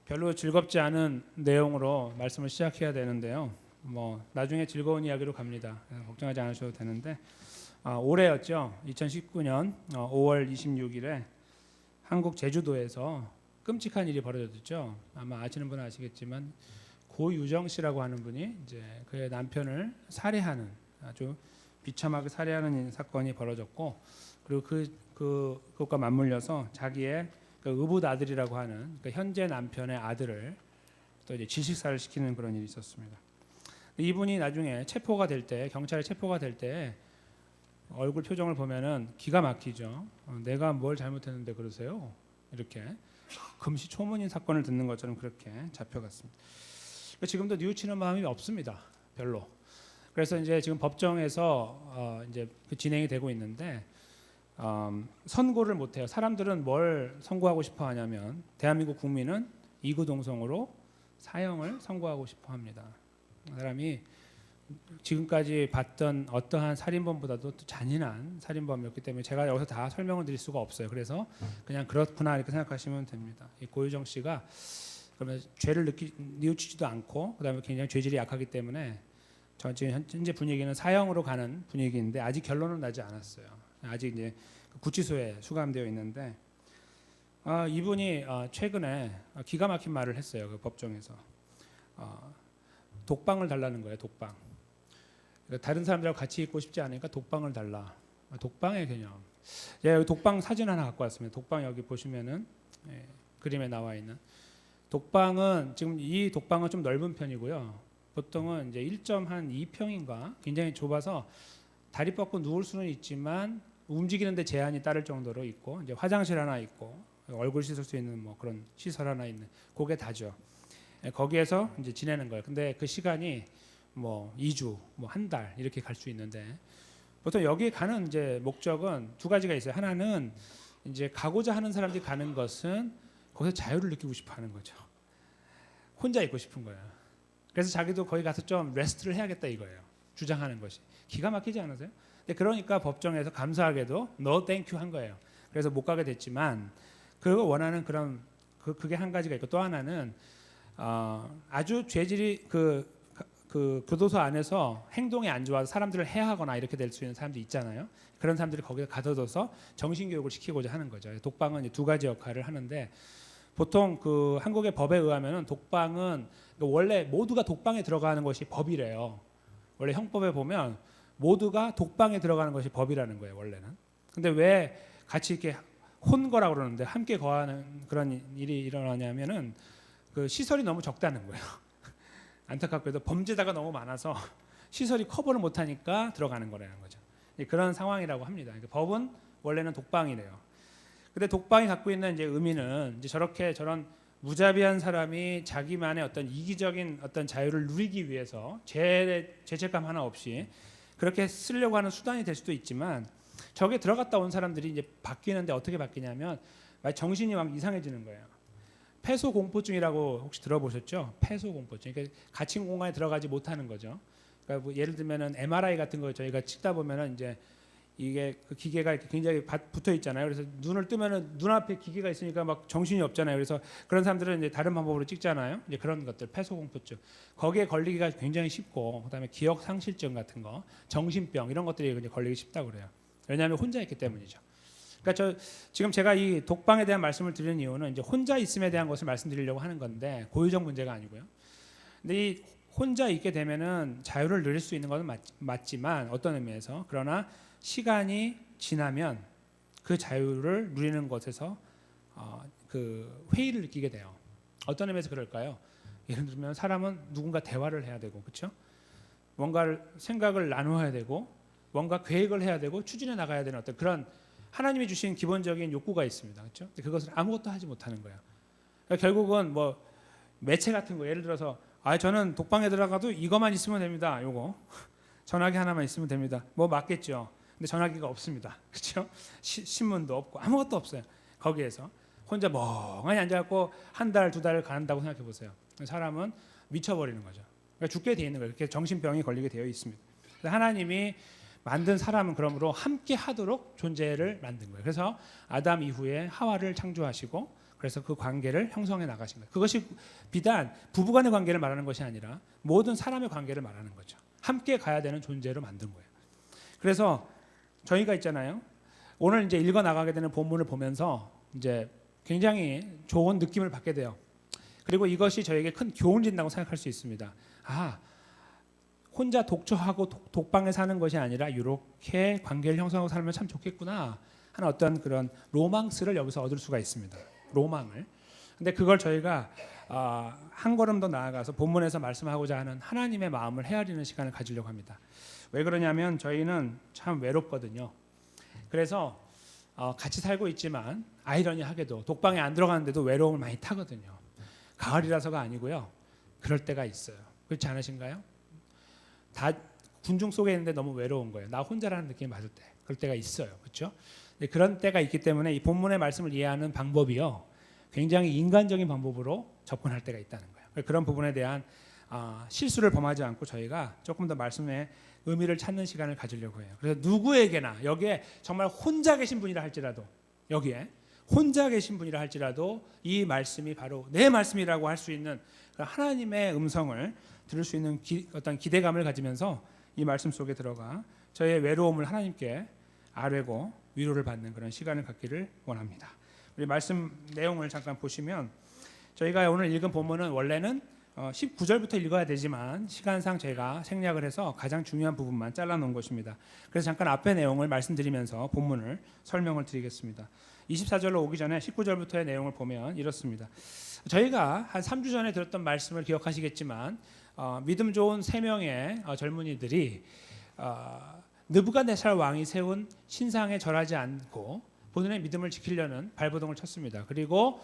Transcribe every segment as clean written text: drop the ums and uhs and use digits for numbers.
별로 즐겁지 않은 내용으로 말씀을 시작해야 되는데요. 나중에 즐거운 이야기로 갑니다. 걱정하지 않으셔도 되는데 올해였죠. 2019년 5월 26일에 한국 제주도에서 끔찍한 일이 벌어졌죠. 아마 아시는 분은 아시겠지만 고유정 씨라고 하는 분이 이제 그의 남편을 살해하는 아주 비참하게 살해하는 사건이 벌어졌고, 그리고 그것과 맞물려서 자기의 그 의붓 아들이라고 하는 그 현재 남편의 아들을 또 이제 질식사를 시키는 그런 일이 있었습니다. 이분이 나중에 체포가 될 때, 경찰에 체포가 될 때 얼굴 표정을 보면은 기가 막히죠. 내가 뭘 잘못했는데 그러세요? 이렇게 금시초문인 사건을 듣는 것처럼 그렇게 잡혀갔습니다. 지금도 뉘우치는 마음이 없습니다. 별로. 그래서 이제 지금 법정에서 이제 진행이 되고 있는데 선고를 못 해요. 사람들은 뭘 선고하고 싶어 하냐면 대한민국 국민은 이구동성으로 사형을 선고하고 싶어 합니다. 사람이 지금까지 봤던 어떠한 살인범보다도 또 잔인한 살인범이었기 때문에 제가 여기서 다 설명을 드릴 수가 없어요. 그래서 그냥 그렇구나 이렇게 생각하시면 됩니다. 이 고유정 씨가 그러면 죄를 뉘우치지도 않고 그다음에 굉장히 죄질이 약하기 때문에 지금 현재 분위기는 사형으로 가는 분위기인데 아직 결론은 나지 않았어요. 아직 이제 구치소에 수감되어 있는데 이분이 최근에 기가 막힌 말을 했어요. 그 법정에서 독방을 달라는 거예요. 독방. 그러니까 다른 사람들하고 같이 있고 싶지 않으니까 독방을 달라. 독방의 개념. 여기 독방 사진 하나 갖고 왔습니다. 독방 여기 보시면은 그림에 나와 있는 독방은 지금 이 독방은 좀 넓은 편이고요. 보통은 이제 1.2평인가 굉장히 좁아서 다리 뻗고 누울 수는 있지만 움직이는데 제한이 따를 정도로 있고 이제 화장실 하나 있고 얼굴 씻을 수 있는 뭐 그런 시설 하나 있는 그게 다죠. 거기에서 이제 지내는 거예요. 근데 그 시간이 뭐 2주, 뭐 한 달 이렇게 갈 수 있는데 보통 여기 가는 이제 목적은 두 가지가 있어요. 하나는 이제 가고자 하는 사람들이 가는 것은 거기서 자유를 느끼고 싶어 하는 거죠. 혼자 있고 싶은 거예요. 그래서 자기도 거기 가서 좀 레스트를 해야겠다 이거예요. 주장하는 것이. 기가 막히지 않으세요? 근데 그러니까 법정에서 감사하게도 no thank you 한 거예요. 그래서 못 가게 됐지만 그거 원하는 그런 그게 한 가지가 있고 또 하나는 아주 죄질이 그 교도소 안에서 행동이 안 좋아서 사람들을 해하거나 이렇게 될 수 있는 사람도 있잖아요. 그런 사람들이 거기에 가둬둬서 정신교육을 시키고자 하는 거죠. 독방은 이제 두 가지 역할을 하는데 보통 그 한국의 법에 의하면은 독방은 원래 모두가 독방에 들어가는 것이 법이래요. 원래 형법에 보면 모두가 독방에 들어가는 것이 법이라는 거예요. 원래는. 근데 왜 같이 이렇게 혼거라고 그러는데 함께 거하는 그런 일이 일어나냐면은 그 시설이 너무 적다는 거예요. 안타깝게도 범죄자가 너무 많아서 시설이 커버를 못하니까 들어가는 거라는 거죠. 그런 상황이라고 합니다. 그러니까 법은 원래는 독방이래요. 근데 독방이 갖고 있는 이제 의미는 이제 저런 무자비한 사람이 자기만의 어떤 이기적인 어떤 자유를 누리기 위해서 죄책감 하나 없이 그렇게 쓰려고 하는 수단이 될 수도 있지만 저게 들어갔다 온 사람들이 이제 바뀌는데 어떻게 바뀌냐면 정신이 막 이상해지는 거예요. 폐소공포증이라고 혹시 들어보셨죠? 폐소공포증. 그러니까 갇힌 공간에 들어가지 못하는 거죠. 그러니까 뭐 예를 들면은 MRI 같은 거 저희가 찍다 보면은 이제 이게 그 기계가 이렇게 굉장히 붙어 있잖아요. 그래서 눈을 뜨면은 눈앞에 기계가 있으니까 막 정신이 없잖아요. 그래서 그런 사람들은 이제 다른 방법으로 찍잖아요. 이제 그런 것들 폐소공포증 거기에 걸리기가 굉장히 쉽고 그다음에 기억 상실증 같은 거, 정신병 이런 것들이 이제 걸리기 쉽다고 그래요. 왜냐하면 혼자 있기 때문이죠. 그러니까 지금 제가 이 독방에 대한 말씀을 드리는 이유는 이제 혼자 있음에 대한 것을 말씀드리려고 하는 건데 고유적 문제가 아니고요. 근데 이 혼자 있게 되면은 자유를 누릴 수 있는 것은 맞지만 어떤 의미에서 그러나 시간이 지나면 그 자유를 누리는 것에서 그 회의를 느끼게 돼요. 어떤 의미에서 그럴까요? 예를 들면 사람은 누군가 대화를 해야 되고 그렇죠? 뭔가를 생각을 나누어야 되고 뭔가 계획을 해야 되고 추진해 나가야 되는 어떤 그런 하나님이 주신 기본적인 욕구가 있습니다. 그렇죠? 그것을 아무것도 하지 못하는 거예요. 그러니까 결국은 뭐 매체 같은 거 예를 들어서 저는 독방에 들어가도 이것만 있으면 됩니다. 요거 전화기 하나만 있으면 됩니다. 뭐 맞겠죠. 근데 전화기가 없습니다. 그렇죠? 신문도 없고 아무것도 없어요. 거기에서 혼자 멍하니 앉아갖고 한 달, 두 달을 간다고 생각해 보세요. 사람은 미쳐버리는 거죠. 그러니까 죽게 되어 있는 거예요. 그렇게 정신병이 걸리게 되어 있습니다. 하나님이 만든 사람은 그러므로 함께 하도록 존재를 만든 거예요. 그래서 아담 이후에 하와를 창조하시고 그래서 그 관계를 형성해 나가신 거예요. 그것이 비단 부부간의 관계를 말하는 것이 아니라 모든 사람의 관계를 말하는 거죠. 함께 가야 되는 존재로 만든 거예요. 그래서 저희가 있잖아요. 오늘 이제 읽어 나가게 되는 본문을 보면서 이제 굉장히 좋은 느낌을 받게 돼요. 그리고 이것이 저에게 큰 교훈을 준다고 생각할 수 있습니다. 아, 혼자 독처하고 독방에 사는 것이 아니라 이렇게 관계를 형성하고 살면 참 좋겠구나 하는 어떤 그런 로망스를 여기서 얻을 수가 있습니다. 로망을. 근데 그걸 저희가 한 걸음 더 나아가서 본문에서 말씀하고자 하는 하나님의 마음을 헤아리는 시간을 가지려고 합니다. 왜 그러냐면 저희는 참 외롭거든요. 그래서 같이 살고 있지만 아이러니하게도 독방에 안 들어가는데도 외로움을 많이 타거든요. 가을이라서가 아니고요. 그럴 때가 있어요. 그렇지 않으신가요? 다 군중 속에 있는데 너무 외로운 거예요. 나 혼자라는 느낌이 받을 때. 그럴 때가 있어요. 그렇죠? 그런 때가 있기 때문에 이 본문의 말씀을 이해하는 방법이요. 굉장히 인간적인 방법으로 접근할 때가 있다는 거예요. 그런 부분에 대한 실수를 범하지 않고 저희가 조금 더 말씀의 의미를 찾는 시간을 가지려고 해요. 그래서 누구에게나 여기에 정말 혼자 계신 분이라 할지라도 여기에 혼자 계신 분이라 할지라도 이 말씀이 바로 내 말씀이라고 할 수 있는 하나님의 음성을 들을 수 있는 어떤 기대감을 가지면서 이 말씀 속에 들어가 저의 외로움을 하나님께 아뢰고 위로를 받는 그런 시간을 갖기를 원합니다. 우리 말씀 내용을 잠깐 보시면 저희가 오늘 읽은 본문은 원래는 19절부터 읽어야 되지만 시간상 제가 생략을 해서 가장 중요한 부분만 잘라놓은 것입니다. 그래서 잠깐 앞의 내용을 말씀드리면서 본문을 설명을 드리겠습니다. 24절로 오기 전에 19절부터의 내용을 보면 이렇습니다. 저희가 한 3주 전에 들었던 말씀을 기억하시겠지만 믿음 좋은 3명의 젊은이들이 느부갓네살 왕이 세운 신상에 절하지 않고 본인의 믿음을 지키려는 발버둥을 쳤습니다. 그리고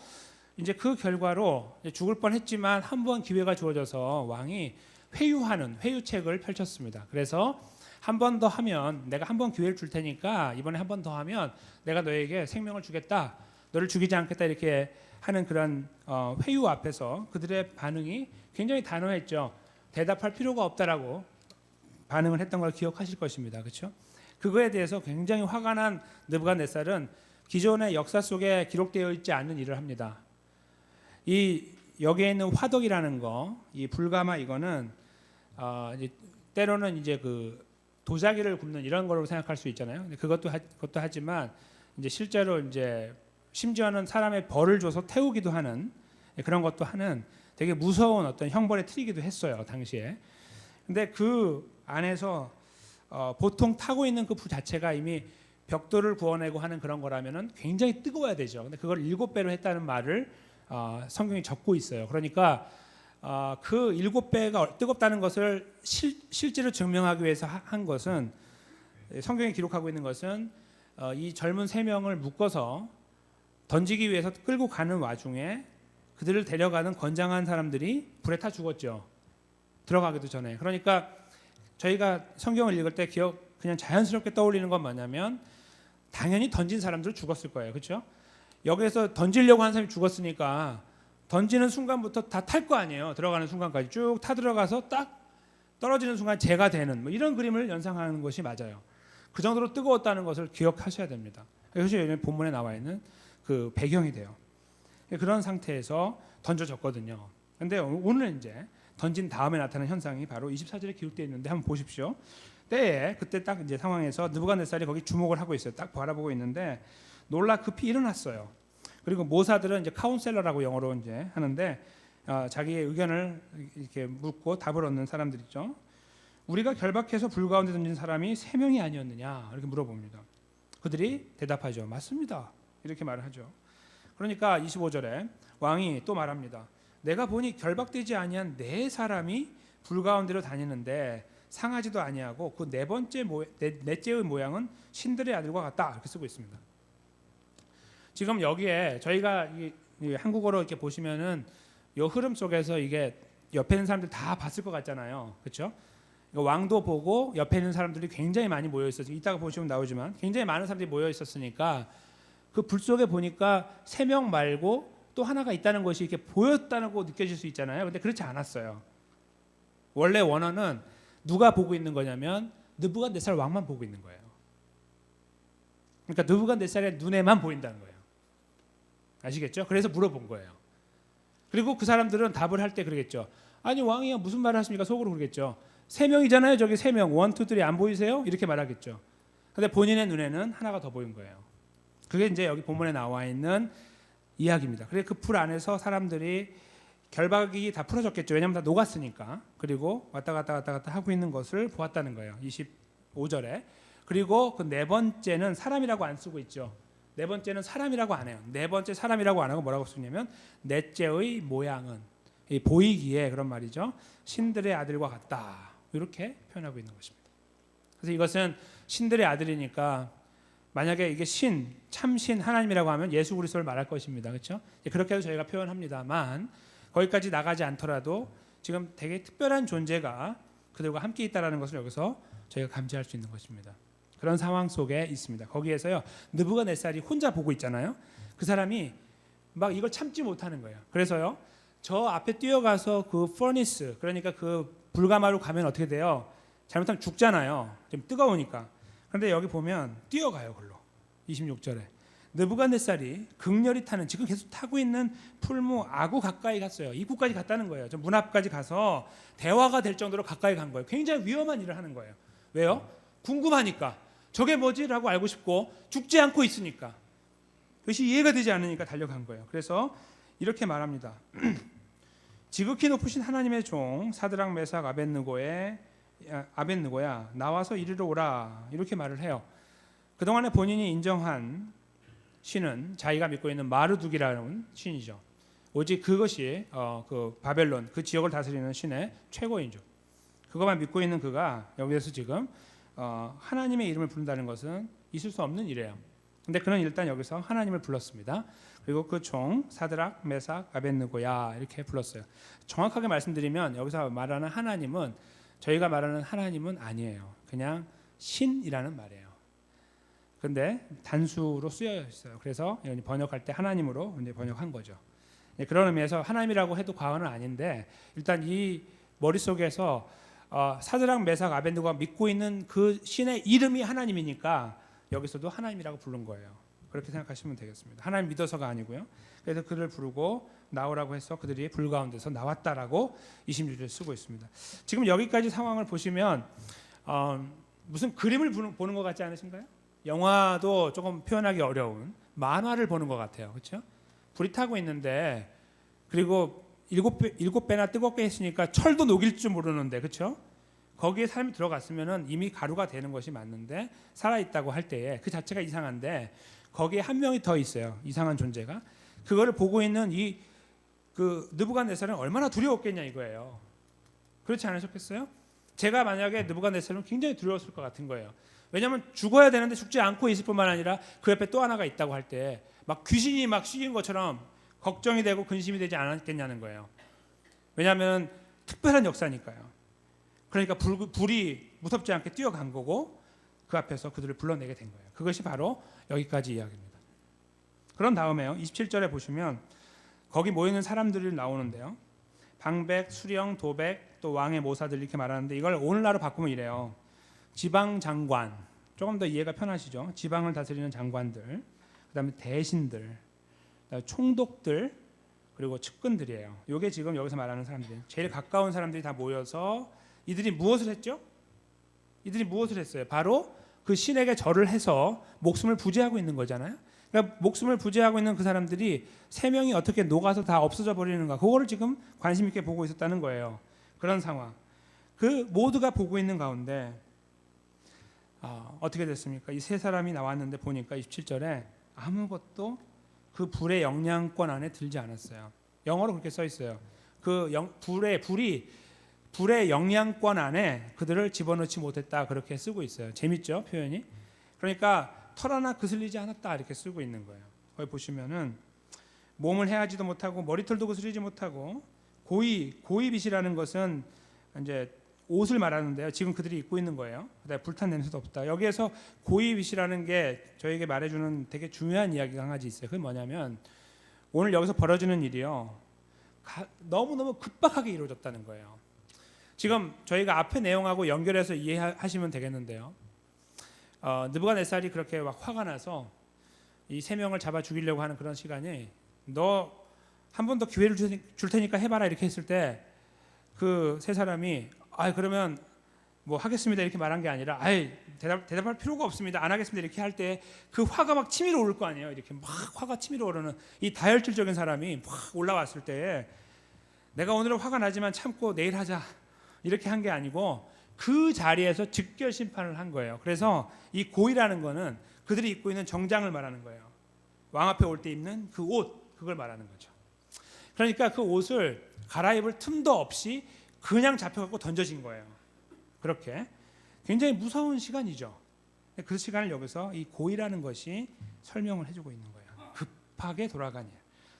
이제 그 결과로 죽을 뻔했지만 한 번 기회가 주어져서 왕이 회유하는 회유책을 펼쳤습니다. 그래서 한 번 더 하면 내가 한 번 기회를 줄 테니까 이번에 한 번 더 하면 내가 너에게 생명을 주겠다. 너를 죽이지 않겠다 이렇게 하는 그런 회유 앞에서 그들의 반응이 굉장히 단호했죠. 대답할 필요가 없다라고 반응을 했던 걸 기억하실 것입니다. 그렇죠? 그거에 대해서 굉장히 화가 난 느부갓네살은 기존의 역사 속에 기록되어 있지 않는 일을 합니다. 이 여기에 있는 화덕이라는 거, 이 불가마 이거는 때로는 이제 그 도자기를 굽는 이런 걸로 생각할 수 있잖아요. 근데 그것도 하지만 이제 실제로 이제 심지어는 사람의 벌을 줘서 태우기도 하는 그런 것도 하는 되게 무서운 어떤 형벌의 틀이기도 했어요 당시에. 근데 그 안에서 보통 타고 있는 그 불 자체가 이미 벽돌을 구워내고 하는 그런 거라면은 굉장히 뜨거워야 되죠. 근데 그걸 7배로 했다는 말을 성경이 적고 있어요. 그러니까 그 7배가 뜨겁다는 것을 실제로 증명하기 위해서 한 것은 성경이 기록하고 있는 것은 이 젊은 3명을 묶어서 던지기 위해서 끌고 가는 와중에 그들을 데려가는 건장한 사람들이 불에 타 죽었죠. 들어가기도 전에. 그러니까 저희가 성경을 읽을 때 그냥 자연스럽게 떠올리는 건 뭐냐면 당연히 던진 사람들은 죽었을 거예요. 그렇죠? 여기에서 던지려고 한 사람이 죽었으니까 던지는 순간부터 다 탈 거 아니에요. 들어가는 순간까지 쭉 타 들어가서 딱 떨어지는 순간 재가 되는 뭐 이런 그림을 연상하는 것이 맞아요. 그 정도로 뜨거웠다는 것을 기억하셔야 됩니다. 그것이 본문에 나와 있는 그 배경이 돼요. 그런 상태에서 던져졌거든요. 근데 오늘 이제 던진 다음에 나타나는 현상이 바로 24절에 기록되어 있는데 한번 보십시오. 그때 딱 이제 상황에서 느부갓네살이 거기 주목을 하고 있어요. 딱 바라보고 있는데 놀라 급히 일어났어요. 그리고 모사들은 이제 카운셀러라고 영어로 이제 하는데 자기의 의견을 이렇게 묻고 답을 얻는 사람들이죠. 우리가 결박해서 불 가운데 던진 사람이 3명이 아니었느냐 이렇게 물어봅니다. 그들이 대답하죠. 맞습니다. 이렇게 말을 하죠. 그러니까 25절에 왕이 또 말합니다. 내가 보니 결박되지 아니한 4사람이 불 가운데로 다니는데 상하지도 아니하고 그 넷째의 모양은 신들의 아들과 같다 이렇게 쓰고 있습니다. 지금 여기에 저희가 이 한국어로 이렇게 보시면은 이 흐름 속에서 이게 옆에 있는 사람들 다 봤을 것 같잖아요, 그렇죠? 왕도 보고 옆에 있는 사람들이 굉장히 많이 모여 있었어요. 이따가 보시면 나오지만 굉장히 많은 사람들이 모여 있었으니까 그 불 속에 보니까 3명 말고 또 하나가 있다는 것이 이렇게 보였다고 느껴질 수 있잖아요. 근데 그렇지 않았어요. 원래 원어는 누가 보고 있는 거냐면 느부갓네살 왕만 보고 있는 거예요. 그러니까 느부갓네살의 눈에만 보인다는 거예요. 아시겠죠? 그래서 물어본 거예요. 그리고 그 사람들은 답을 할 때 그러겠죠. 아니 왕이야 무슨 말을 하십니까? 속으로 그러겠죠. 세 명이잖아요. 저기 세 명. 1, 2, 3 안 보이세요? 이렇게 말하겠죠. 근데 본인의 눈에는 하나가 더 보인 거예요. 그게 이제 여기 본문에 나와 있는 이야기입니다. 그래서 그 풀 안에서 사람들이 결박이 다 풀어졌겠죠. 왜냐하면 다 녹았으니까. 그리고 왔다 갔다 하고 있는 것을 보았다는 거예요. 25절에. 그리고 그 네 번째는 사람이라고 안 쓰고 있죠. 네 번째는 사람이라고 안 해요. 네 번째 사람이라고 안 하고 뭐라고 쓰냐면 넷째의 모양은 보이기에 그런 말이죠. 신들의 아들과 같다. 이렇게 표현하고 있는 것입니다. 그래서 이것은 신들의 아들이니까 만약에 이게 신, 참신 하나님이라고 하면 예수 그리스도를 말할 것입니다. 그렇죠? 그렇게도 저희가 표현합니다만 거기까지 나가지 않더라도 지금 되게 특별한 존재가 그들과 함께 있다라는 것을 여기서 저희가 감지할 수 있는 것입니다. 그런 상황 속에 있습니다. 거기에서요 느부갓네살이 혼자 보고 있잖아요. 그 사람이 막 이걸 참지 못하는 거예요. 그래서요 저 앞에 뛰어가서 그 퍼니스 그러니까 그 불가마로 가면 어떻게 돼요? 잘못하면 죽잖아요. 좀 뜨거우니까. 그런데 여기 보면 뛰어가요. 걸로 26절에 느부갓네살이 극렬히 타는 지금 계속 타고 있는 풀무 아구 가까이 갔어요. 입구까지 갔다는 거예요. 저 문 앞까지 가서 대화가 될 정도로 가까이 간 거예요. 굉장히 위험한 일을 하는 거예요. 왜요? 궁금하니까 저게 뭐지라고 알고 싶고 죽지 않고 있으니까 그것이 이해가 되지 않으니까 달려간 거예요. 그래서 이렇게 말합니다. 지극히 높으신 하나님의 종 사드락 메삭 아벳느고야 나와서 이리로 오라 이렇게 말을 해요. 그동안에 본인이 인정한 신은 자기가 믿고 있는 마르둑이라는 신이죠. 오직 그것이 그 바벨론 그 지역을 다스리는 신의 최고인죠. 그것만 믿고 있는 그가 여기에서 지금 하나님의 이름을 부른다는 것은 있을 수 없는 일이에요. 근데 그는 일단 여기서 하나님을 불렀습니다. 그리고 그 종 사드락 메삭 아벳느고야 이렇게 불렀어요. 정확하게 말씀드리면 여기서 말하는 하나님은 저희가 말하는 하나님은 아니에요. 그냥 신이라는 말이에요. 근데 단수로 쓰여 있어요. 그래서 번역할 때 하나님으로 번역한 거죠. 그런 의미에서 하나님이라고 해도 과언은 아닌데 일단 이 머릿속에서 사드락 메삭 아벳느고가 믿고 있는 그 신의 이름이 하나님이니까 여기서도 하나님이라고 부른 거예요. 그렇게 생각하시면 되겠습니다. 하나님 믿어서가 아니고요. 그래서 그를 부르고 나오라고 해서 그들이 불 가운데서 나왔다라고 26절에 쓰고 있습니다. 지금 여기까지 상황을 보시면 무슨 그림을 보는 것 같지 않으신가요? 영화도 조금 표현하기 어려운 만화를 보는 것 같아요. 그렇죠? 불이 타고 있는데 그리고 7배나 뜨겁게 했으니까 철도 녹일 줄 모르는데 그렇죠? 거기에 사람이 들어갔으면 이미 가루가 되는 것이 맞는데 살아있다고 할 때에 그 자체가 이상한데 거기에 한 명이 더 있어요. 이상한 존재가. 그거를 보고 있는 그 느부갓네살은 얼마나 두려웠겠냐 이거예요. 그렇지 않으셨겠어요? 제가 만약에 느부갓네살은 굉장히 두려웠을 것 같은 거예요. 왜냐하면 죽어야 되는데 죽지 않고 있을 뿐만 아니라 그 옆에 또 하나가 있다고 할 때 막 귀신이 막 씌인 것처럼 걱정이 되고 근심이 되지 않았겠냐는 거예요. 왜냐하면 특별한 역사니까요. 그러니까 불이 무섭지 않게 뛰어간 거고 그 앞에서 그들을 불러내게 된 거예요. 그것이 바로 여기까지 이야기입니다. 그런 다음에요. 27절에 보시면 거기 모이는 사람들이 나오는데요. 방백, 수령, 도백, 또 왕의 모사들 이렇게 말하는데 이걸 오늘날로 바꾸면 이래요. 지방 장관, 조금 더 이해가 편하시죠? 지방을 다스리는 장관들, 그다음에 대신들, 그다음에 총독들, 그리고 측근들이에요. 이게 지금 여기서 말하는 사람들, 제일 가까운 사람들이 다 모여서 이들이 무엇을 했죠? 이들이 무엇을 했어요? 바로 그 신에게 절을 해서 목숨을 부지하고 있는 거잖아요. 그러니까 목숨을 부지하고 있는 그 사람들이 세 명이 어떻게 녹아서 다 없어져 버리는가, 그거를 지금 관심 있게 보고 있었다는 거예요. 그런 상황. 그 모두가 보고 있는 가운데 어떻게 됐습니까? 이 세 사람이 나왔는데 보니까 27절에 아무것도 그 불의 영향권 안에 들지 않았어요. 영어로 그렇게 써 있어요. 그 불의 영향권 안에 그들을 집어넣지 못했다 그렇게 쓰고 있어요. 재밌죠 표현이? 그러니까 털 하나 그슬리지 않았다 이렇게 쓰고 있는 거예요. 거기 보시면은 몸을 헤아지도 못하고 머리털도 그슬리지 못하고 고이빗이라는 것은 이제 옷을 말하는데요. 지금 그들이 입고 있는 거예요. 그다음에 불탄 냄새도 없다. 여기에서 고이빗이라는 게 저에게 말해주는 되게 중요한 이야기가 한 가지 있어요. 그게 뭐냐면 오늘 여기서 벌어지는 일이요. 너무너무 급박하게 이루어졌다는 거예요. 지금 저희가 앞에 내용하고 연결해서 이해하시면 되겠는데요. 느부갓네살이 그렇게 막 화가 나서 이 세 명을 잡아 죽이려고 하는 그런 시간이 너 한 번 더 기회를 줄 테니까 해봐라 이렇게 했을 때 그 세 사람이 그러면 뭐 하겠습니다 이렇게 말한 게 아니라 대답할 필요가 없습니다 안 하겠습니다 이렇게 할 때 그 화가 막 치밀어 오를 거 아니에요. 이렇게 막 화가 치밀어 오르는 이 다혈질적인 사람이 확 올라왔을 때 내가 오늘은 화가 나지만 참고 내일 하자 이렇게 한 게 아니고 그 자리에서 즉결 심판을 한 거예요. 그래서 이 고이라는 거는 그들이 입고 있는 정장을 말하는 거예요. 왕 앞에 올 때 입는 그 옷, 그걸 말하는 거죠. 그러니까 그 옷을 갈아입을 틈도 없이 그냥 잡혀갖고 던져진 거예요. 그렇게 굉장히 무서운 시간이죠. 그 시간을 여기서 이 고이라는 것이 설명을 해주고 있는 거예요. 급하게 돌아가니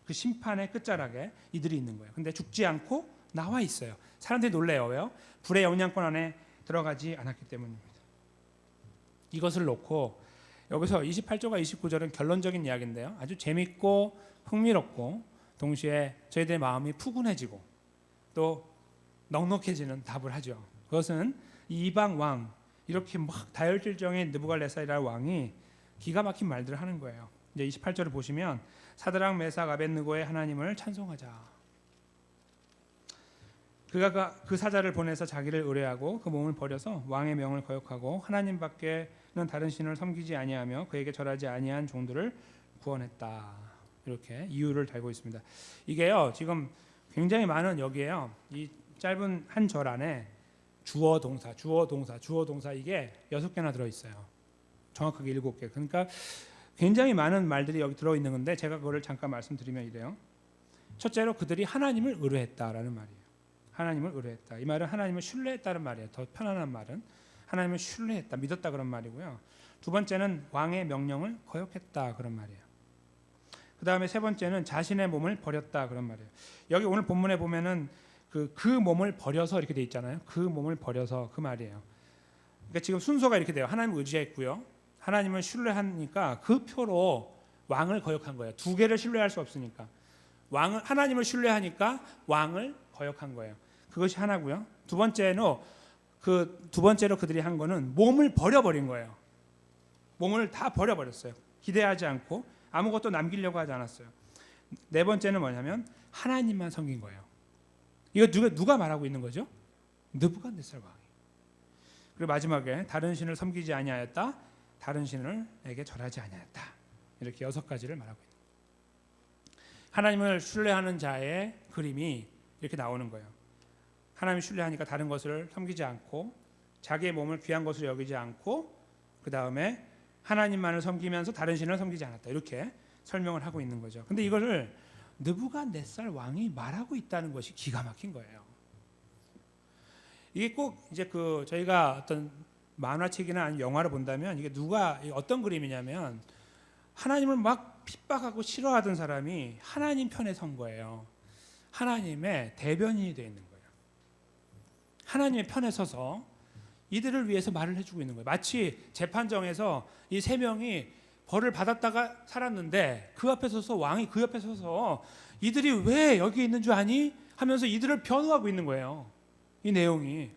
그 심판의 끝자락에 이들이 있는 거예요. 근데 죽지 않고 나와 있어요. 사람들이 놀래요. 왜요? 불의 영향권 안에 들어가지 않았기 때문입니다. 이것을 놓고 여기서 28절과 29절은 결론적인 이야기인데요. 아주 재밌고 흥미롭고 동시에 저희들의 마음이 푸근해지고 또 넉넉해지는 답을 하죠. 그것은 이방 왕, 이렇게 막 다혈질적인 느부갈네살이라는 왕이 기가 막힌 말들을 하는 거예요. 이제 28절을 보시면 사드락 메삭 아벳느고의 하나님을 찬송하자. 그가 그 사자를 보내서 자기를 의뢰하고 그 몸을 버려서 왕의 명을 거역하고 하나님 밖에는 다른 신을 섬기지 아니하며 그에게 절하지 아니한 종들을 구원했다. 이렇게 이유를 달고 있습니다. 이게요 지금 굉장히 많은 여기에요 이 짧은 한 절 안에 주어 동사 이게 6개나 들어 있어요. 정확하게 7개. 그러니까 굉장히 많은 말들이 여기 들어 있는 건데 제가 그거를 잠깐 말씀드리면 이래요. 첫째로 그들이 하나님을 의뢰했다라는 말이에요. 하나님을 의뢰했다. 이 말은 하나님을 신뢰했다는 말이에요. 더 편안한 말은 하나님을 신뢰했다, 믿었다 그런 말이고요. 두 번째는 왕의 명령을 거역했다 그런 말이에요. 그 다음에 세 번째는 자신의 몸을 버렸다 그런 말이에요. 여기 오늘 본문에 보면은 그 몸을 버려서 이렇게 돼 있잖아요. 그 몸을 버려서 그 말이에요. 그러니까 지금 순서가 이렇게 돼요. 하나님을 의지했고요. 하나님을 신뢰하니까 그 표로 왕을 거역한 거예요. 두 개를 신뢰할 수 없으니까 하나님을 신뢰하니까 왕을 거역한 거예요. 그것이 하나고요. 두 번째로 그들이 한 거는 몸을 버려버린 거예요. 몸을 다 버려버렸어요. 기대하지 않고 아무것도 남기려고 하지 않았어요. 네 번째는 뭐냐면 하나님만 섬긴 거예요. 이거 누가 말하고 있는 거죠? 느부갓네살 왕이. 그리고 마지막에 다른 신을 섬기지 아니하였다. 다른 신에게 절하지 아니하였다. 이렇게 6가지를 말하고 있는 거예요. 하나님을 신뢰하는 자의 그림이 이렇게 나오는 거예요. 하나님을 신뢰하니까 다른 것을 섬기지 않고 자기의 몸을 귀한 것으로 여기지 않고 그 다음에 하나님만을 섬기면서 다른 신을 섬기지 않았다. 이렇게 설명을 하고 있는 거죠. 근데 이거를 느부갓네살 왕이 말하고 있다는 것이 기가 막힌 거예요. 이게 꼭 이제 저희가 어떤 만화책이나 아니면 영화를 본다면 이게 어떤 그림이냐면 하나님을 막 핍박하고 싫어하던 사람이 하나님 편에 선 거예요. 하나님의 대변인이 되어 있는 거예요. 하나님의 편에 서서 이들을 위해서 말을 해주고 있는 거예요. 마치 재판정에서 이 3명이 벌을 받았다가 살았는데 그 앞에 서서 왕이 그 옆에 서서 이들이 왜 여기 있는 줄 아니? 하면서 이들을 변호하고 있는 거예요. 이 내용이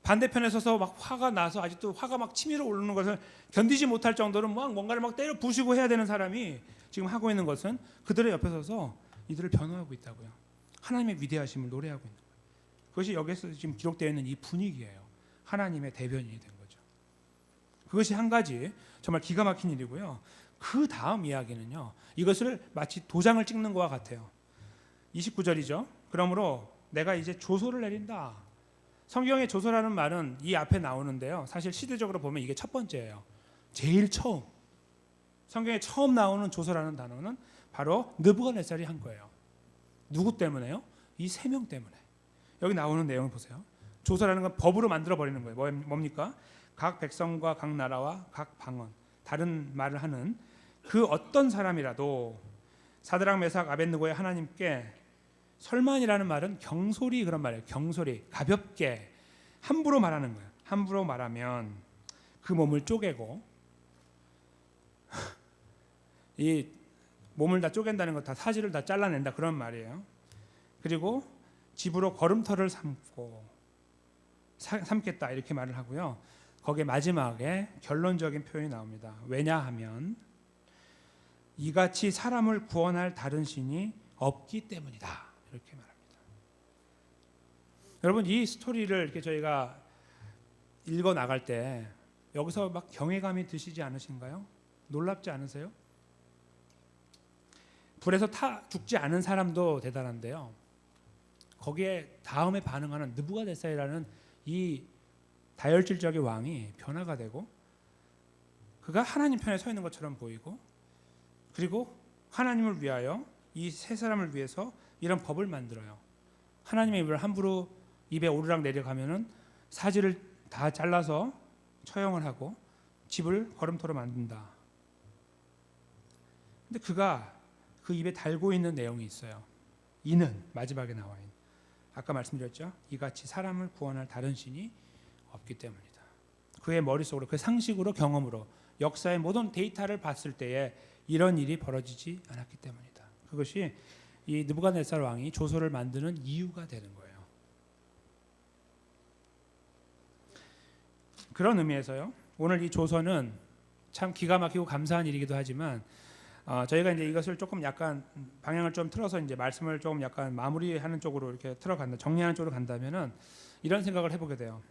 반대편에 서서 막 화가 나서 아직도 화가 막 치밀어 오르는 것을 견디지 못할 정도로 막 뭔가를 막 때려 부수고 해야 되는 사람이 지금 하고 있는 것은 그들의 옆에 서서 이들을 변호하고 있다고요. 하나님의 위대하심을 노래하고 있는 거예요. 그것이 여기서 지금 기록되어 있는 이 분위기예요. 하나님의 대변인이 된 거죠. 그것이 한 가지 정말 기가 막힌 일이고요. 그 다음 이야기는요. 이것을 마치 도장을 찍는 것과 같아요. 29절이죠. 그러므로 내가 이제 조소를 내린다. 성경의 조소라는 말은 이 앞에 나오는데요. 사실 시대적으로 보면 이게 첫 번째예요. 제일 처음. 성경에 처음 나오는 조소라는 단어는 바로 느부갓네살이 한 거예요. 누구 때문에요? 이 3명 때문에. 여기 나오는 내용을 보세요. 조소라는 건 법으로 만들어 버리는 거예요. 뭡니까? 각 백성과 각 나라와 각 방언, 다른 말을 하는 그 어떤 사람이라도 사드락 메삭 아벳느고의 하나님께 설만이라는 말은 경솔히 그런 말이에요. 경솔히 가볍게 함부로 말하는 거예요. 함부로 말하면 그 몸을 쪼개고 이 몸을 다 쪼갠다는 것, 다 사지를 다 잘라낸다 그런 말이에요. 그리고 집으로 걸음터를 삼겠다 이렇게 말을 하고요. 거기에 마지막에 결론적인 표현이 나옵니다. 왜냐하면 이같이 사람을 구원할 다른 신이 없기 때문이다. 이렇게 말합니다. 여러분, 이 스토리를 이렇게 저희가 읽어 나갈 때 여기서 막 경외감이 드시지 않으신가요? 놀랍지 않으세요? 불에서 타 죽지 않은 사람도 대단한데요. 거기에 다음에 반응하는 느부갓네살이라는 이 다혈질적인 왕이 변화가 되고 그가 하나님 편에 서 있는 것처럼 보이고 그리고 하나님을 위하여 이 세 사람을 위해서 이런 법을 만들어요. 하나님의 입을 함부로 입에 오르락 내려가면은 사지를 다 잘라서 처형을 하고 집을 걸음토로 만든다. 근데 그가 그 입에 달고 있는 내용이 있어요. 이는 마지막에 나와 있는 아까 말씀드렸죠. 이같이 사람을 구원할 다른 신이 없기 때문이다. 그의 머릿속으로 그 상식으로 경험으로 역사의 모든 데이터를 봤을 때에 이런 일이 벌어지지 않았기 때문이다. 그것이 이 느부갓네살 왕이 조소를 만드는 이유가 되는 거예요. 그런 의미에서요. 오늘 이 조서는 참 기가 막히고 감사한 일이기도 하지만 저희가 이제 이것을 조금 약간 방향을 좀 틀어서 이제 말씀을 조금 약간 마무리하는 쪽으로 이렇게 틀어간다, 정리하는 쪽으로 간다면은 이런 생각을 해보게 돼요.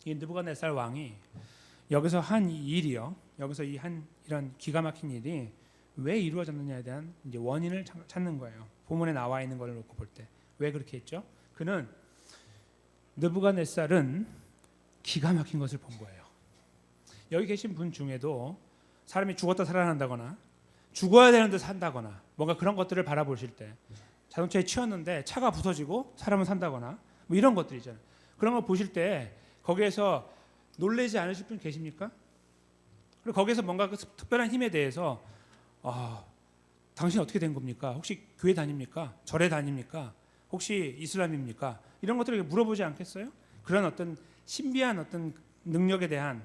이 느부갓네살 왕이 여기서 한 일이요, 여기서 이런 기가 막힌 일이 왜 이루어졌느냐에 대한 이제 원인을 찾는 거예요. 본문에 나와 있는 걸 놓고 볼 때 왜 그렇게 했죠? 그는 느부갓네살은 기가 막힌 것을 본 거예요. 여기 계신 분 중에도 사람이 죽었다 살아난다거나 죽어야 되는데 산다거나 뭔가 그런 것들을 바라보실 때 자동차에 치였는데 차가 부서지고 사람은 산다거나 뭐 이런 것들이잖아요. 그런 걸 보실 때 거기에서 놀라지 않으실 분 계십니까? 그리고 거기에서 뭔가 그 특별한 힘에 대해서 당신 어떻게 된 겁니까? 혹시 교회 다닙니까? 절에 다닙니까? 혹시 이슬람입니까? 이런 것들을 물어보지 않겠어요? 그런 어떤 신비한 어떤 능력에 대한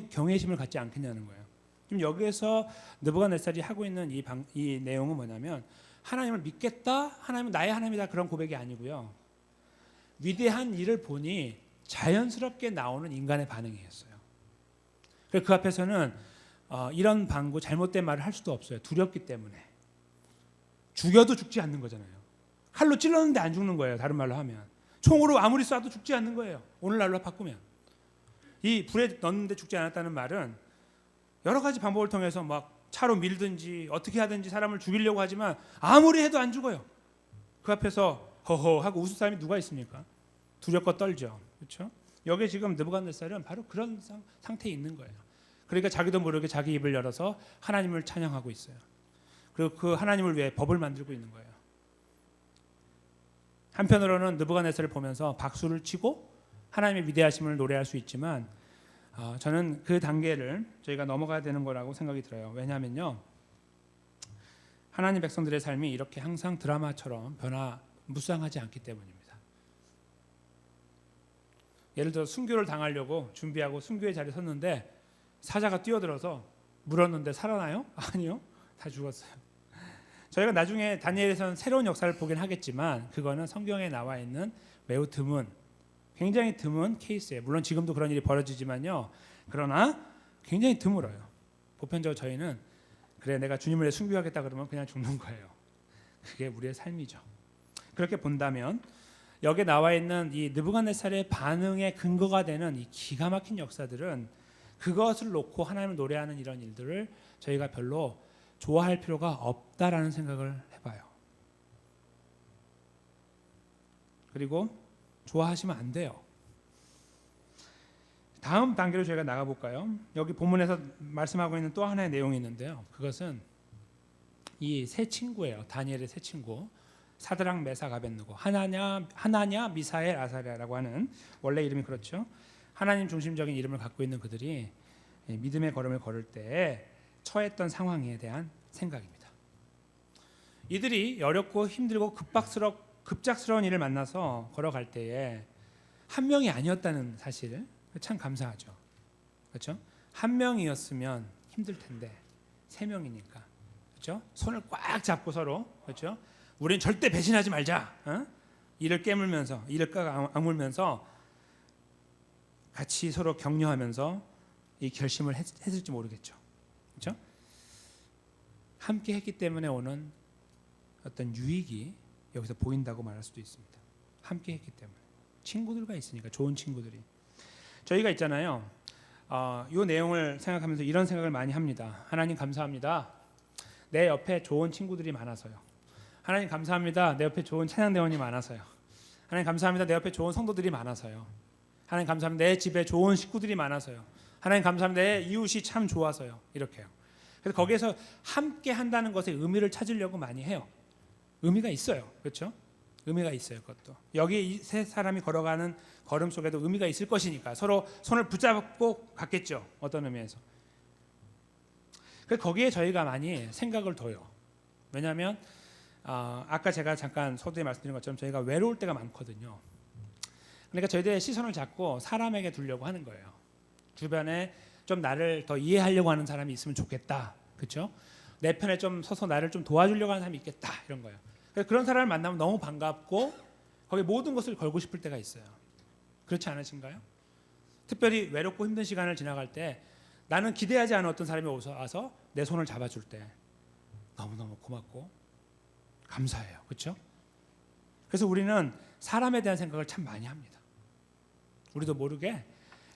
경외심을 갖지 않겠냐는 거예요. 지금 여기에서 느부갓네살이 하고 있는 이 내용은 뭐냐면 하나님을 믿겠다, 하나님은 나의 하나님이다 그런 고백이 아니고요. 위대한 일을 보니 자연스럽게 나오는 인간의 반응이었어요. 그래서 그 앞에서는 이런 방구 잘못된 말을 할 수도 없어요. 두렵기 때문에. 죽여도 죽지 않는 거잖아요. 칼로 찔렀는데 안 죽는 거예요. 다른 말로 하면. 총으로 아무리 쏴도 죽지 않는 거예요. 오늘날로 바꾸면. 이 불에 넣는데 죽지 않았다는 말은 여러 가지 방법을 통해서 막 차로 밀든지 어떻게 하든지 사람을 죽이려고 하지만 아무리 해도 안 죽어요. 그 앞에서 허허 하고 웃을 사람이 누가 있습니까? 두렵고 떨죠. 그렇죠? 여기 지금 느부갓네살은 바로 그런 상태에 있는 거예요. 그러니까 자기도 모르게 자기 입을 열어서 하나님을 찬양하고 있어요. 그리고 그 하나님을 위해 법을 만들고 있는 거예요. 한편으로는 느부갓네살을 보면서 박수를 치고 하나님의 위대하심을 노래할 수 있지만 저는 그 단계를 저희가 넘어가야 되는 거라고 생각이 들어요. 왜냐하면요, 하나님 백성들의 삶이 이렇게 항상 드라마처럼 무쌍하지 않기 때문입니다. 예를 들어 순교를 당하려고 준비하고 순교의 자리에 섰는데 사자가 뛰어들어서 물었는데 살아나요? 아니요, 다 죽었어요. 저희가 나중에 다니엘에서는 새로운 역사를 보긴 하겠지만 그거는 성경에 나와 있는 매우 굉장히 드문 케이스예요. 물론 지금도 그런 일이 벌어지지만요. 그러나 굉장히 드물어요. 보편적으로 저희는 그래 내가 주님을 위해 순교하겠다 그러면 그냥 죽는 거예요. 그게 우리의 삶이죠. 그렇게 본다면 여기에 나와 있는 이 느부갓네살의 반응의 근거가 되는 이 기가 막힌 역사들은 그것을 놓고 하나님을 노래하는 이런 일들을 저희가 별로 좋아할 필요가 없다라는 생각을 해봐요. 그리고 좋아하시면 안 돼요. 다음 단계로 저희가 나가볼까요? 여기 본문에서 말씀하고 있는 또 하나의 내용이 있는데요. 그것은 이 세 친구예요. 다니엘의 세 친구. 사드락, 메삭, 아벳느고, 하나냐, 미사엘, 아사랴라고 하는 원래 이름이 그렇죠. 하나님 중심적인 이름을 갖고 있는 그들이 믿음의 걸음을 걸을 때 처했던 상황에 대한 생각입니다. 이들이 어렵고 힘들고 급작스러운 일을 만나서 걸어갈 때에 한 명이 아니었다는 사실 참 감사하죠. 그렇죠? 한 명이었으면 힘들 텐데 세 명이니까, 그렇죠? 손을 꽉 잡고 서로, 그렇죠? 우리는 절대 배신하지 말자. 이를 깨물면서, 이를 악물면서 같이 서로 격려하면서 이 결심을 했을지 모르겠죠. 그렇죠? 함께 했기 때문에 오는 어떤 유익이 여기서 보인다고 말할 수도 있습니다. 함께 했기 때문에. 친구들과 있으니까, 좋은 친구들이. 저희가 있잖아요. 이 내용을 생각하면서 이런 생각을 많이 합니다. 하나님 감사합니다. 내 옆에 좋은 친구들이 많아서요. 하나님 감사합니다. 내 옆에 좋은 찬양대원이 많아서요. 하나님 감사합니다. 내 옆에 좋은 성도들이 많아서요. 하나님 감사합니다. 내 집에 좋은 식구들이 많아서요. 하나님 감사합니다. 내 이웃이 참 좋아서요. 이렇게요. 그래서 거기에서 함께 한다는 것에 의미를 찾으려고 많이 해요. 의미가 있어요. 그렇죠? 의미가 있어요. 그것도. 여기 이 세 사람이 걸어가는 걸음 속에도 의미가 있을 것이니까 서로 손을 붙잡고 갔겠죠. 어떤 의미에서. 그래서 거기에 저희가 많이 생각을 둬요. 왜냐하면 아까 제가 잠깐 서두에 말씀드린 것처럼 저희가 외로울 때가 많거든요. 그러니까 저희들의 시선을 잡고 사람에게 두려고 하는 거예요. 주변에 좀 나를 더 이해하려고 하는 사람이 있으면 좋겠다. 그렇죠? 내 편에 좀 서서 나를 좀 도와주려고 하는 사람이 있겠다. 이런 거예요. 그래서 그런 사람을 만나면 너무 반갑고 거기에 모든 것을 걸고 싶을 때가 있어요. 그렇지 않으신가요? 특별히 외롭고 힘든 시간을 지나갈 때 나는 기대하지 않은 어떤 사람이 와서 내 손을 잡아줄 때 너무너무 고맙고 감사해요. 그렇죠? 그래서 우리는 사람에 대한 생각을 참 많이 합니다. 우리도 모르게.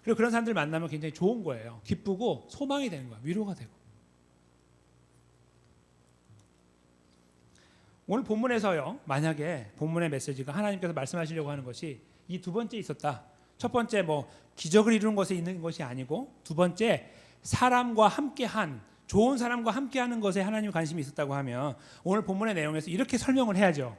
그리고 그런 사람들 만나면 굉장히 좋은 거예요. 기쁘고 소망이 되는 거예요. 위로가 되고. 오늘 본문에서요. 만약에 본문의 메시지가 하나님께서 말씀하시려고 하는 것이 이 두 번째 있었다. 첫 번째 뭐 기적을 이루는 것에 있는 것이 아니고 두 번째 사람과 함께한 좋은 사람과 함께하는 것에 하나님 관심이 있었다고 하면 오늘 본문의 내용에서 이렇게 설명을 해야죠.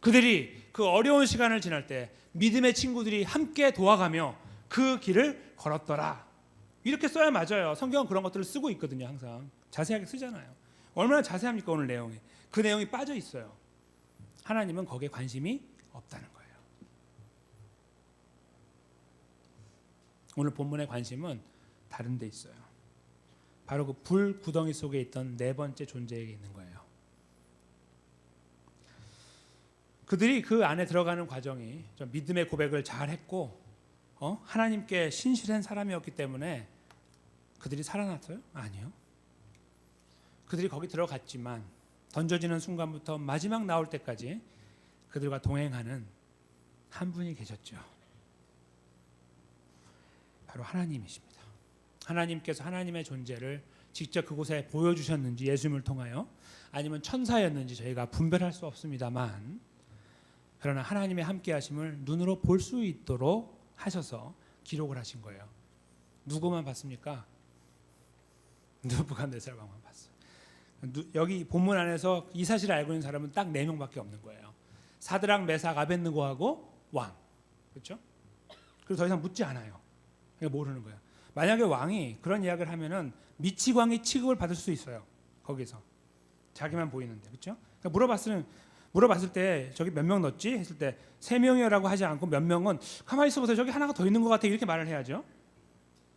그들이 그 어려운 시간을 지날 때 믿음의 친구들이 함께 도와가며 그 길을 걸었더라. 이렇게 써야 맞아요. 성경은 그런 것들을 쓰고 있거든요. 항상 자세하게 쓰잖아요. 얼마나 자세합니까? 오늘 내용에. 그 내용이 빠져 있어요. 하나님은 거기에 관심이 없다는 거예요. 오늘 본문의 관심은 다른 데 있어요. 바로 그 불 구덩이 속에 있던 네 번째 존재에게 있는 거예요. 그들이 그 안에 들어가는 과정이 좀 믿음의 고백을 잘 했고 하나님께 신실한 사람이었기 때문에 그들이 살아났어요? 아니요. 그들이 거기 들어갔지만 던져지는 순간부터 마지막 나올 때까지 그들과 동행하는 한 분이 계셨죠. 바로 하나님이십니다. 하나님께서 하나님의 존재를 직접 그곳에 보여주셨는지 예수님을 통하여 아니면 천사였는지 저희가 분별할 수 없습니다만 그러나 하나님의 함께하심을 눈으로 볼 수 있도록 하셔서 기록을 하신 거예요. 누구만 봤습니까? 느부갓네살 왕만 봤어요. 여기 본문 안에서 이 사실을 알고 있는 사람은 딱 4명밖에 없는 거예요. 사드락, 메삭, 아벳느고하고 왕. 그렇죠? 그리고 더 이상 묻지 않아요. 그러니까 모르는 거예요. 만약에 왕이 그런 이야기를 하면은 미치광이 취급을 받을 수 있어요. 거기서 자기만 보이는데, 그렇죠? 그러니까 물어봤을 때 저기 몇 명 넣었지 했을 때 3명이라고 하지 않고 몇 명은 가만히 있어보세요. 저기 하나가 더 있는 것 같아 이렇게 말을 해야죠.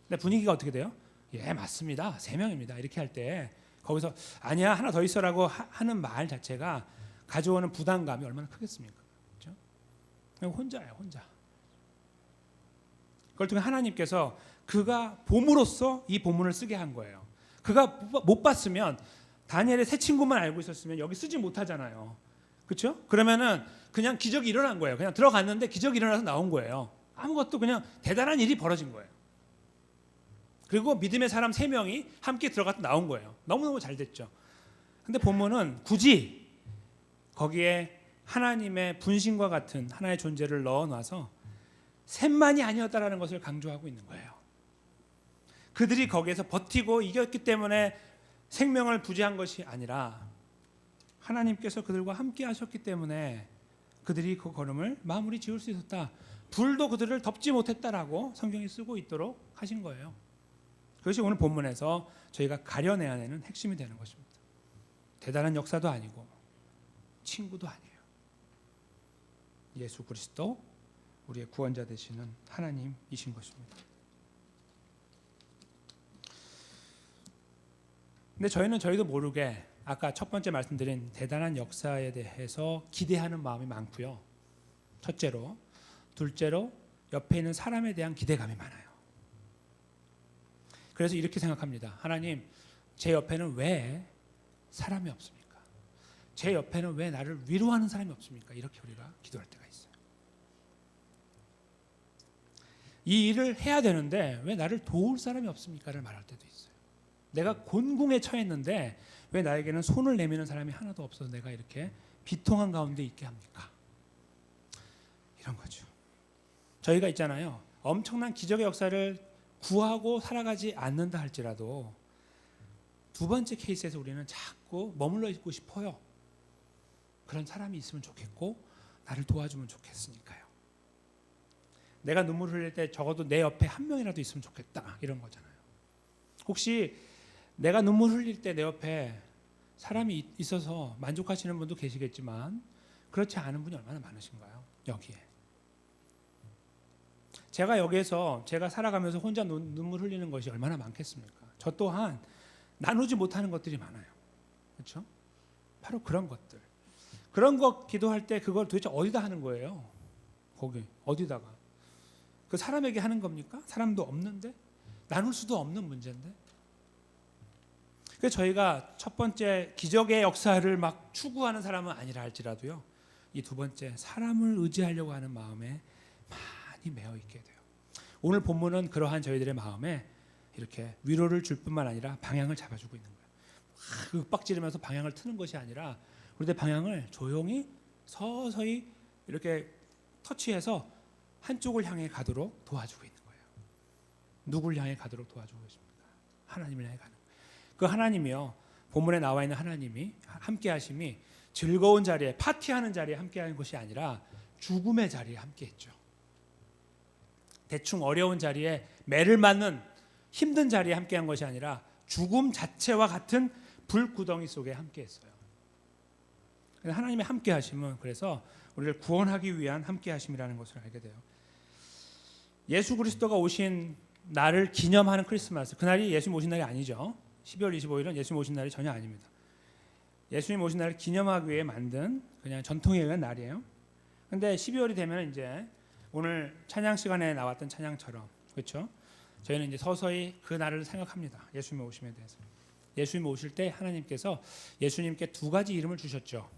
근데 분위기가 어떻게 돼요? 예, 맞습니다. 3명입니다. 이렇게 할 때 거기서 아니야 하나 더 있어라고 하는 말 자체가 가져오는 부담감이 얼마나 크겠습니까? 그렇죠? 그냥 혼자예요, 혼자. 그걸 통해 하나님께서 그가 봄으로써 이 본문을 쓰게 한 거예요. 그가 못 봤으면 다니엘의 세 친구만 알고 있었으면 여기 쓰지 못하잖아요. 그렇죠? 그러면은 그냥 기적이 일어난 거예요. 그냥 들어갔는데 기적이 일어나서 나온 거예요. 아무것도 그냥 대단한 일이 벌어진 거예요. 그리고 믿음의 사람 3명이 함께 들어가서 나온 거예요. 너무너무 잘 됐죠. 근데 본문은 굳이 거기에 하나님의 분신과 같은 하나의 존재를 넣어놔서 셋만이 아니었다라는 것을 강조하고 있는 거예요. 그들이 거기에서 버티고 이겼기 때문에 생명을 부지한 것이 아니라 하나님께서 그들과 함께 하셨기 때문에 그들이 그 걸음을 마무리 지을 수 있었다. 불도 그들을 덮지 못했다라고 성경이 쓰고 있도록 하신 거예요. 그것이 오늘 본문에서 저희가 가려내야 하는 핵심이 되는 것입니다. 대단한 역사도 아니고 친구도 아니에요. 예수 그리스도 우리의 구원자 되시는 하나님이신 것입니다. 근데 저희도 모르게 아까 첫 번째 말씀드린 대단한 역사에 대해서 기대하는 마음이 많고요. 첫째로, 둘째로 옆에 있는 사람에 대한 기대감이 많아요. 그래서 이렇게 생각합니다. 하나님, 제 옆에는 왜 사람이 없습니까? 제 옆에는 왜 나를 위로하는 사람이 없습니까? 이렇게 우리가 기도할 때가 있어요. 이 일을 해야 되는데 왜 나를 도울 사람이 없습니까를 말할 때도 있어요. 내가 곤궁에 처했는데 왜 나에게는 손을 내미는 사람이 하나도 없어서 내가 이렇게 비통한 가운데 있게 합니까? 이런 거죠. 저희가 있잖아요. 엄청난 기적의 역사를 구하고 살아가지 않는다 할지라도 두 번째 케이스에서 우리는 자꾸 머물러 있고 싶어요. 그런 사람이 있으면 좋겠고 나를 도와주면 좋겠으니까요. 내가 눈물을 흘릴 때 적어도 내 옆에 한 명이라도 있으면 좋겠다 이런 거잖아요. 혹시 내가 눈물 흘릴 때 내 옆에 사람이 있어서 만족하시는 분도 계시겠지만 그렇지 않은 분이 얼마나 많으신가요? 여기에. 제가 여기에서 제가 살아가면서 혼자 눈물 흘리는 것이 얼마나 많겠습니까? 저 또한 나누지 못하는 것들이 많아요. 그렇죠? 바로 그런 것들. 그런 거 기도할 때 그걸 도대체 어디다 하는 거예요? 거기 어디다가? 그 사람에게 하는 겁니까? 사람도 없는데? 나눌 수도 없는 문제인데? 그래서 저희가 첫 번째 기적의 역사를 막 추구하는 사람은 아니라 할지라도요. 이 두 번째 사람을 의지하려고 하는 마음에 많이 매어 있게 돼요. 오늘 본문은 그러한 저희들의 마음에 이렇게 위로를 줄 뿐만 아니라 방향을 잡아주고 있는 거예요. 윽박지르면서 방향을 트는 것이 아니라 우리의 방향을 조용히 서서히 이렇게 터치해서 한쪽을 향해 가도록 도와주고 있는 거예요. 누굴 향해 가도록 도와주고 있습니까? 하나님을 향해 가는 거예요. 그 하나님이요. 본문에 나와 있는 하나님이 함께 하심이 즐거운 자리에 파티하는 자리에 함께 하는 것이 아니라 죽음의 자리에 함께 했죠. 대충 어려운 자리에 매를 맞는 힘든 자리에 함께 한 것이 아니라 죽음 자체와 같은 불구덩이 속에 함께 했어요. 하나님의 함께 하심은 그래서 우리를 구원하기 위한 함께 하심이라는 것을 알게 돼요. 예수 그리스도가 오신 날을 기념하는 크리스마스, 그날이 예수님 오신 날이 아니죠. 12월 25일은 예수님 오신 날이 전혀 아닙니다. 예수님 오신 날을 기념하기 위해 만든 그냥 전통에 의한 날이에요. 근데 12월이 되면 이제 오늘 찬양 시간에 나왔던 찬양처럼 그렇죠? 저희는 이제 서서히 그 날을 생각합니다. 예수님 오심에 대해서. 예수님 오실 때 하나님께서 예수님께 두 가지 이름을 주셨죠.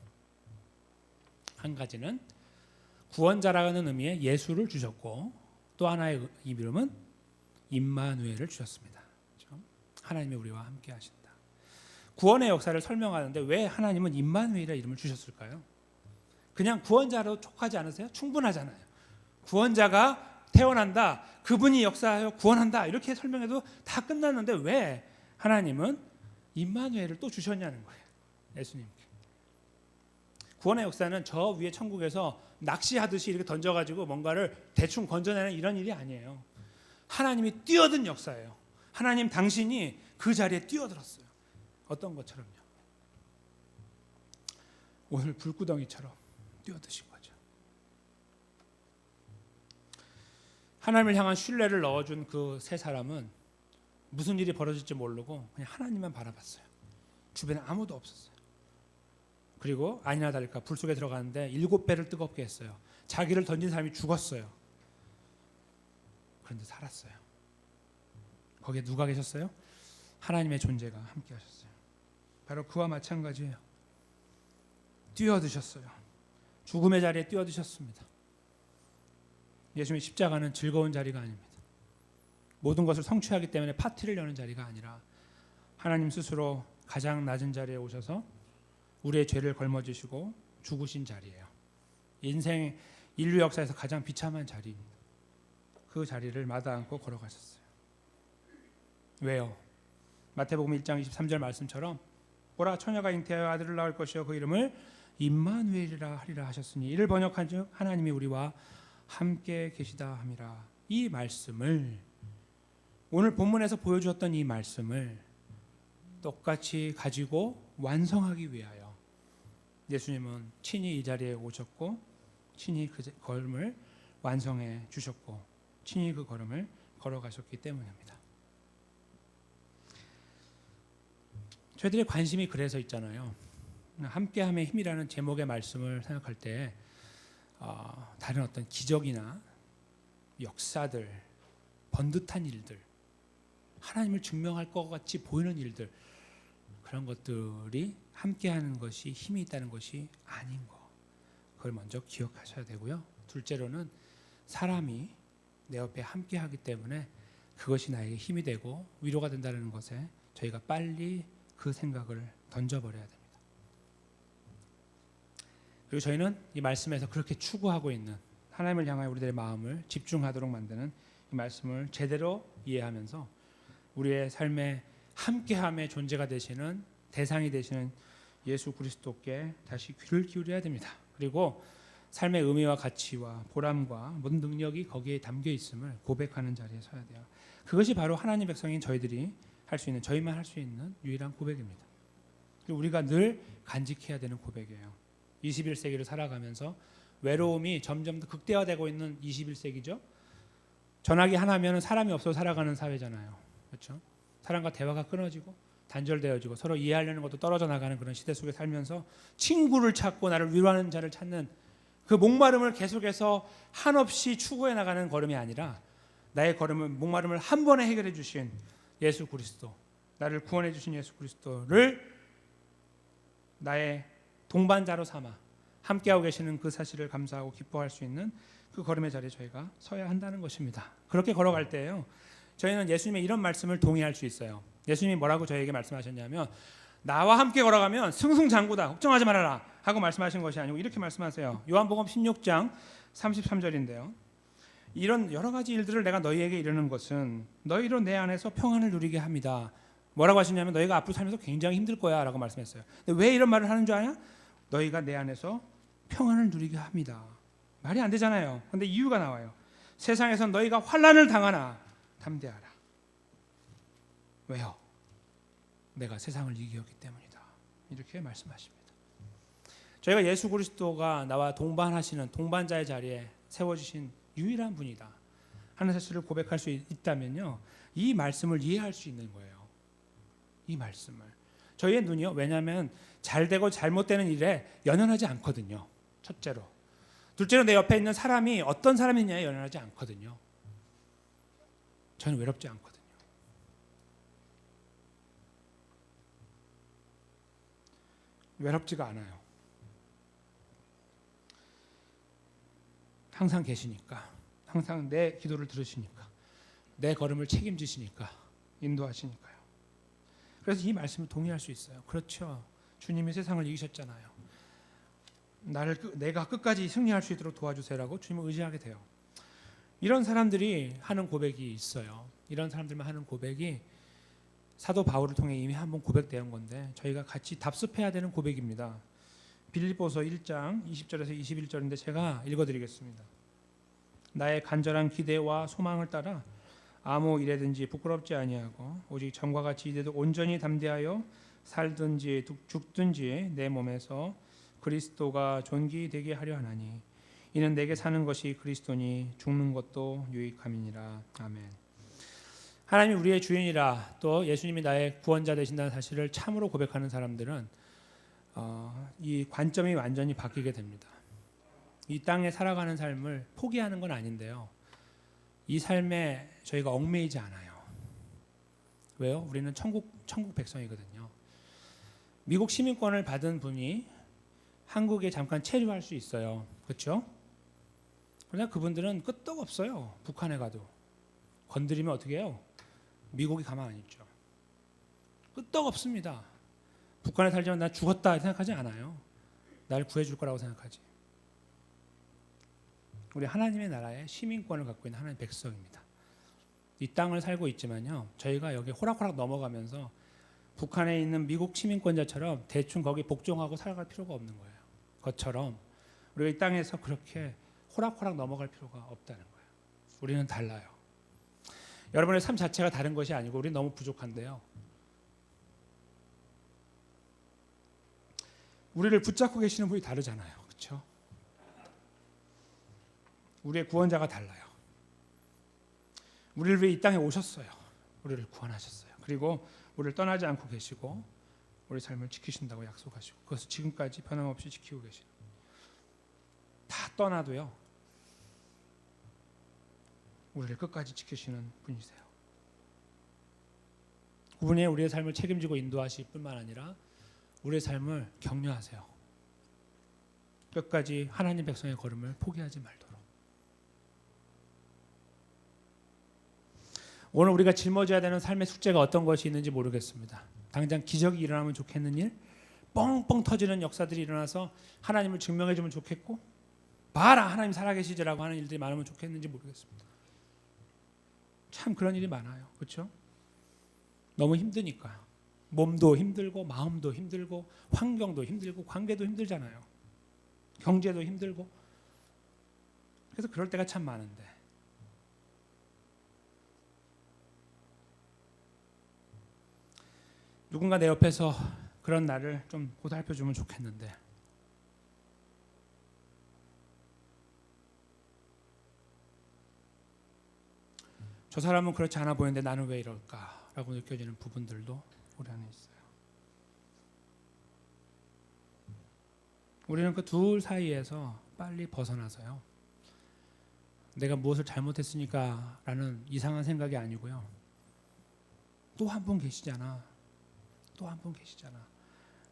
한 가지는 구원자라는 의미의 예수를 주셨고 또 하나의 이름은 임마누엘을 주셨습니다. 그렇죠? 하나님이 우리와 함께 하신다. 구원의 역사를 설명하는데 왜 하나님은 임마누엘이라는 이름을 주셨을까요? 그냥 구원자로 촉하지 않으세요? 충분하잖아요. 구원자가 태어난다, 그분이 역사하여 구원한다 이렇게 설명해도 다 끝났는데 왜 하나님은 임마누엘을 또 주셨냐는 거예요. 예수님께. 구원의 역사는 저 위에 천국에서 낚시하듯이 이렇게 던져가지고 뭔가를 대충 건져내는 이런 일이 아니에요. 하나님이 뛰어든 역사예요. 하나님 당신이 그 자리에 뛰어들었어요. 어떤 것처럼요? 오늘 불구덩이처럼 뛰어드신 거죠. 하나님을 향한 신뢰를 넣어준 그 세 사람은 무슨 일이 벌어질지 모르고 그냥 하나님만 바라봤어요. 주변에 아무도 없었어요. 그리고 아니나 다를까 불 속에 들어가는데 7배를 뜨겁게 했어요. 자기를 던진 사람이 죽었어요. 그런데 살았어요. 거기에 누가 계셨어요? 하나님의 존재가 함께 하셨어요. 바로 그와 마찬가지예요. 뛰어드셨어요. 죽음의 자리에 뛰어드셨습니다. 예수님의 십자가는 즐거운 자리가 아닙니다. 모든 것을 성취하기 때문에 파티를 여는 자리가 아니라 하나님 스스로 가장 낮은 자리에 오셔서 우리의 죄를 걸머지시고 죽으신 자리예요. 인생 인류 역사에서 가장 비참한 자리입니다. 그 자리를 마다않고 걸어가셨어요. 왜요? 마태복음 1장 23절 말씀처럼 보라 처녀가 잉태하여 아들을 낳을 것이요 그 이름을 임마누엘이라 하리라 하셨으니 이를 번역한즉 하나님이 우리와 함께 계시다 함이라. 이 말씀을 오늘 본문에서 보여주었던 이 말씀을 똑같이 가지고 완성하기 위하여 예수님은 친히 이 자리에 오셨고 친히 그 걸음을 완성해 주셨고 친히 그 걸음을 걸어가셨기 때문입니다. 저희들의 관심이 그래서 있잖아요. 함께함의 힘이라는 제목의 말씀을 생각할 때 다른 어떤 기적이나 역사들, 번듯한 일들, 하나님을 증명할 것 같이 보이는 일들 그런 것들이 함께하는 것이 힘이 있다는 것이 아닌 거. 그걸 먼저 기억하셔야 되고요. 둘째로는 사람이 내 옆에 함께하기 때문에 그것이 나에게 힘이 되고 위로가 된다는 것에 저희가 빨리 그 생각을 던져버려야 됩니다. 그리고 저희는 이 말씀에서 그렇게 추구하고 있는 하나님을 향하여 우리들의 마음을 집중하도록 만드는 이 말씀을 제대로 이해하면서 우리의 삶의 함께함의 존재가 되시는 대상이 되시는 예수 그리스도께 다시 귀를 기울여야 됩니다. 그리고 삶의 의미와 가치와 보람과 모든 능력이 거기에 담겨 있음을 고백하는 자리에 서야 돼요. 그것이 바로 하나님 백성인 저희들이 할 수 있는, 저희만 할 수 있는 유일한 고백입니다. 그리고 우리가 늘 간직해야 되는 고백이에요. 21세기를 살아가면서 외로움이 점점 더 극대화되고 있는 21세기죠. 전화기 하나면 사람이 없어서 살아가는 사회잖아요. 그렇죠? 사람과 대화가 끊어지고 단절되어지고 서로 이해하려는 것도 떨어져 나가는 그런 시대 속에 살면서 친구를 찾고 나를 위로하는 자를 찾는 그 목마름을 계속해서 한없이 추구해 나가는 걸음이 아니라 나의 걸음은 목마름을 한 번에 해결해 주신 예수 그리스도, 나를 구원해 주신 예수 그리스도를 나의 동반자로 삼아 함께하고 계시는 그 사실을 감사하고 기뻐할 수 있는 그 걸음의 자리에 저희가 서야 한다는 것입니다. 그렇게 걸어갈 때요, 저희는 예수님의 이런 말씀을 동의할 수 있어요. 예수님이 뭐라고 저에게 말씀하셨냐면 나와 함께 걸어가면 승승장구다, 걱정하지 말아라 하고 말씀하신 것이 아니고 이렇게 말씀하세요. 요한복음 16장 33절인데요. 이런 여러 가지 일들을 내가 너희에게 이르는 것은 너희로 내 안에서 평안을 누리게 합니다. 뭐라고 하시냐면 너희가 앞으로 살면서 굉장히 힘들 거야 라고 말씀했어요. 근데 왜 이런 말을 하는 줄 아냐? 너희가 내 안에서 평안을 누리게 합니다. 말이 안 되잖아요. 그런데 이유가 나와요. 세상에서 너희가 환난을 당하나 담대하라. 왜요? 내가 세상을 이기었기 때문이다. 이렇게 말씀하십니다. 저희가 예수 그리스도가 나와 동반하시는 동반자의 자리에 세워주신 유일한 분이다 하는 사실을 고백할 수 있다면요, 이 말씀을 이해할 수 있는 거예요. 이 말씀을 저희의 눈이요, 왜냐하면 잘되고 잘못되는 일에 연연하지 않거든요. 첫째로. 둘째로 내 옆에 있는 사람이 어떤 사람이냐에 연연하지 않거든요. 저는 외롭지 않거든요. 외롭지가 않아요. 항상 계시니까, 항상 내 기도를 들으시니까, 내 걸음을 책임지시니까, 인도하시니까요. 그래서 이 말씀을 동의할 수 있어요. 그렇죠. 주님이 세상을 이기셨잖아요. 내가 끝까지 승리할 수 있도록 도와주세요라고 주님을 의지하게 돼요. 이런 사람들이 하는 고백이 있어요. 이런 사람들만 하는 고백이 사도 바울을 통해 이미 한번 고백되은 건데 저희가 같이 답습해야 되는 고백입니다. 빌립보서 1장 20절에서 21절인데 제가 읽어드리겠습니다. 나의 간절한 기대와 소망을 따라 아무 일에든지 부끄럽지 아니하고 오직 전과 같이 이제도 온전히 담대하여 살든지 죽든지 내 몸에서 그리스도가 존귀되게 하려 하나니 이는 내게 사는 것이 그리스도니 죽는 것도 유익함이니라. 아멘. 하나님이 우리의 주인이라 또 예수님이 나의 구원자 되신다는 사실을 참으로 고백하는 사람들은 이 관점이 완전히 바뀌게 됩니다. 이 땅에 살아가는 삶을 포기하는 건 아닌데요, 이 삶에 저희가 얽매이지 않아요. 왜요? 우리는 천국 백성이거든요. 미국 시민권을 받은 분이 한국에 잠깐 체류할 수 있어요. 그렇죠? 그러나 그분들은 끄떡없어요. 북한에 가도 건드리면 어떻게 해요? 미국이 가만 안 있죠. 끄떡없습니다. 북한에 살지만 나 죽었다 생각하지 않아요. 날 구해줄 거라고 생각하지. 우리 하나님의 나라의 시민권을 갖고 있는 하나님의 백성입니다. 이 땅을 살고 있지만요, 저희가 여기 호락호락 넘어가면서 북한에 있는 미국 시민권자처럼 대충 거기 복종하고 살아갈 필요가 없는 거예요. 그것처럼 우리가 이 땅에서 그렇게 호락호락 넘어갈 필요가 없다는 거예요. 우리는 달라요. 여러분의 삶 자체가 다른 것이 아니고 우리는 너무 부족한데요, 우리를 붙잡고 계시는 분이 다르잖아요. 그렇죠? 우리의 구원자가 달라요. 우리를 위해 이 땅에 오셨어요. 우리를 구원하셨어요. 그리고 우리를 떠나지 않고 계시고 우리 삶을 지키신다고 약속하시고 그것을 지금까지 변함없이 지키고 계시는, 다 떠나도요 우리를 끝까지 지키시는 분이세요. 그분이 우리의 삶을 책임지고 인도하실 뿐만 아니라 우리의 삶을 격려하세요. 끝까지 하나님 백성의 걸음을 포기하지 말도록. 오늘 우리가 짊어져야 되는 삶의 숙제가 어떤 것이 있는지 모르겠습니다. 당장 기적이 일어나면 좋겠는 일, 뻥뻥 터지는 역사들이 일어나서 하나님을 증명해 주면 좋겠고, 봐라 하나님 살아계시지라고 하는 일들이 많으면 좋겠는지 모르겠습니다. 참 그런 일이 많아요. 그렇죠? 너무 힘드니까. 몸도 힘들고 마음도 힘들고 환경도 힘들고 관계도 힘들잖아요. 경제도 힘들고. 그래서 그럴 때가 참 많은데, 누군가 내 옆에서 그런 나를 좀 보살펴 주면 좋겠는데, 저 사람은 그렇지 않아 보이는데 나는 왜 이럴까라고 느껴지는 부분들도 우리 안에 있어요. 우리는 그 둘 사이에서 빨리 벗어나서요, 내가 무엇을 잘못했으니까 라는 이상한 생각이 아니고요, 또 한 분 계시잖아, 또 한 분 계시잖아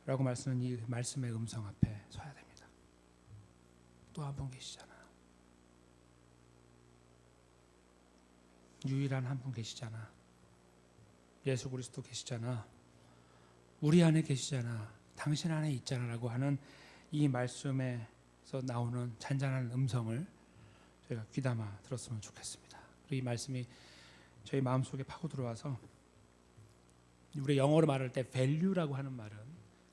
라고 말씀은 이 말씀의 음성 앞에 서야 됩니다. 또 한 분 계시잖아, 유일한 한 분 계시잖아, 예수 그리스도 계시잖아, 우리 안에 계시잖아, 당신 안에 있잖아 라고 하는 이 말씀에서 나오는 잔잔한 음성을 저희가 귀담아 들었으면 좋겠습니다. 그리고 이 말씀이 저희 마음속에 파고 들어와서, 우리 영어로 말할 때 value라고 하는 말은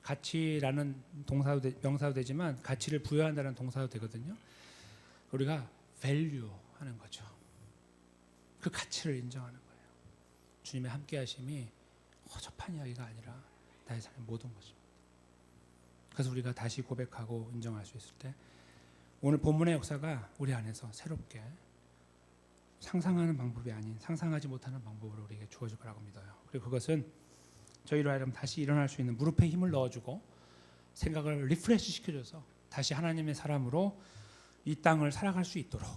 가치라는 동사도 명사도 되지만 가치를 부여한다는 동사도 되거든요. 우리가 value 하는 거죠. 그 가치를 인정하는 거예요. 주님의 함께하심이 허접한 이야기가 아니라 나의 삶의 모든 것입니다. 그래서 우리가 다시 고백하고 인정할 수 있을 때, 오늘 본문의 역사가 우리 안에서 새롭게 상상하는 방법이 아닌 상상하지 못하는 방법으로 우리에게 주어질 거라고 믿어요. 그리고 그것은 저희로 하여금 다시 일어날 수 있는 무릎에 힘을 넣어주고 생각을 리프레시 시켜줘서 다시 하나님의 사람으로 이 땅을 살아갈 수 있도록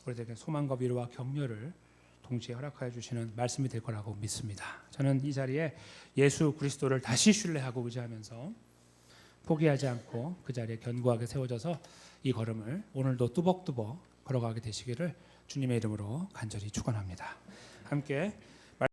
우리에게 소망과 위로와 격려를 동시에 허락하여 주시는 말씀이 될 거라고 믿습니다. 저는 이 자리에 예수 그리스도를 다시 신뢰하고 의지하면서 포기하지 않고 그 자리에 견고하게 세워져서 이 걸음을 오늘도 뚜벅뚜벅 걸어가게 되시기를 주님의 이름으로 간절히 축원합니다. 함께